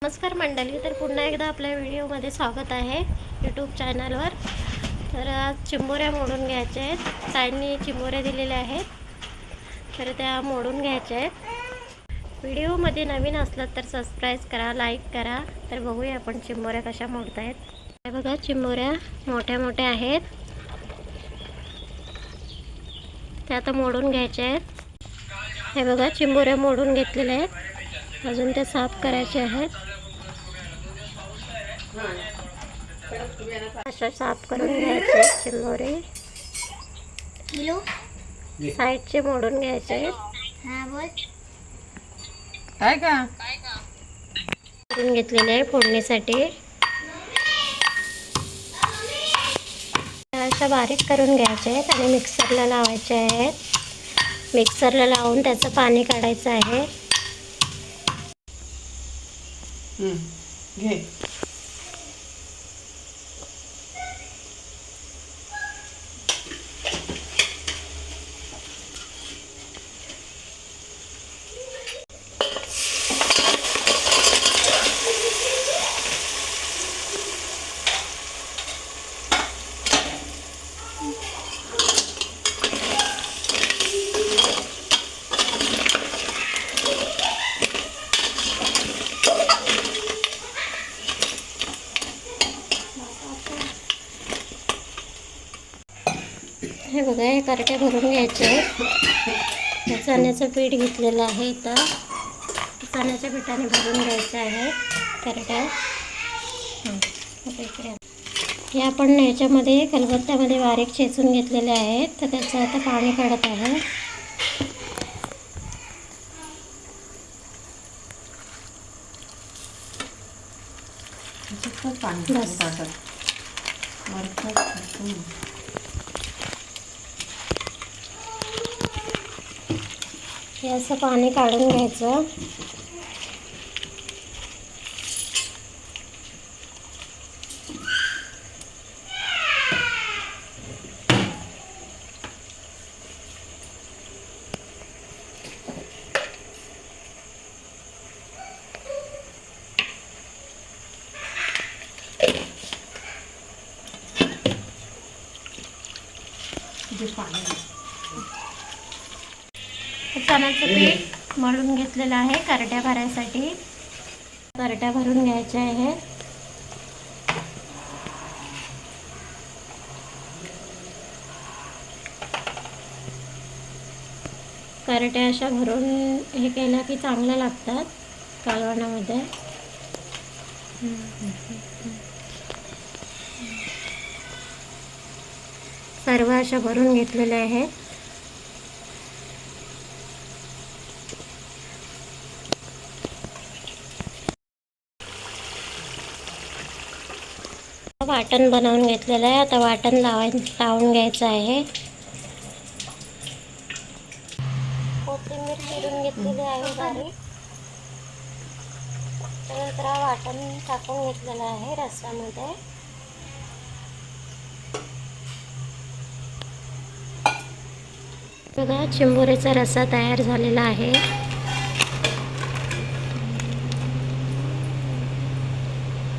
नमस्कार मंडळी, तर पुन्हा एकदा आपल्या व्हिडिओमध्ये स्वागत आहे यूट्यूब चॅनलवर. तर आज चिंबोऱ्या मोडून घ्यायच्या आहेत. ताईंनी चिंबोऱ्या दिलेल्या आहेत, तर त्या मोडून घ्यायच्या आहेत. व्हिडिओमध्ये नवीन असलात तर सबस्क्राईब करा, लाईक करा. तर बघूया आपण चिंबोऱ्या कशा मोडत आहेत. हे बघा, चिंबोऱ्या मोठ्या मोठ्या आहेत, त्या आता मोडून घ्यायच्या आहेत. हे बघा, चिंबोऱ्या मोडून घेतलेल्या आहेत, अजून त्या साफ करायच्या आहेत. अशा साफ करून घ्यायचे चिंबोरे, साईडचे मोडून घ्यायचे. काय का करून घेतलेले आहे फोडणीसाठी. अशा बारीक करून घ्यायचे आहेत आणि मिक्सरला लावायचे आहेत. मिक्सरला लावून त्याचं पाणी काढायचं आहे. घे. हे बघा, हे करट्या भरून घ्यायचे आहेत. चण्याचं पीठ घेतलेलं आहे, इथं चण्याच्या पिठाने भरून घ्यायचं आहे करट्या. हे आपण ह्याच्यामध्ये खलबत्त्यामध्ये बारीक चेचून घेतलेले आहेत, तर त्याचं आता पाणी काढत आहे. हे असं पाणी काढून घ्यायचं. चण्याचं पीठ मळून घेतलेलं आहे करट्या भरायसाठी. करट्या भरून घ्यायच्या आहेत. करट्या अशा भरून हे केल्या की चांगल्या लागतात कालवणामध्ये. सर्व अशा भरून घेतलेल्या आहेत. वाटण बनवून घेतलेलं आहे, आता वाटण लावून घ्यायचं आहे. कोथिंबीर चिरून घेतलेली आहे बारीक. त्यानंतर वाटण टाकून घेतलेलं आहे रस्स्यामध्ये. बघा, चिंबोऱ्याचा रस्सा तयार झालेला आहे.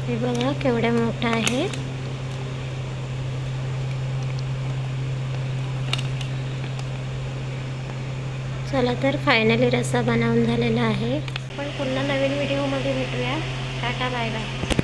हे बघा केवढा मोठा आहे. चला तर फायनली रस्सा बनवून झालेला आहे. पण पुन्हा नवीन व्हिडिओमध्ये भेटूया. Tata, bye bye.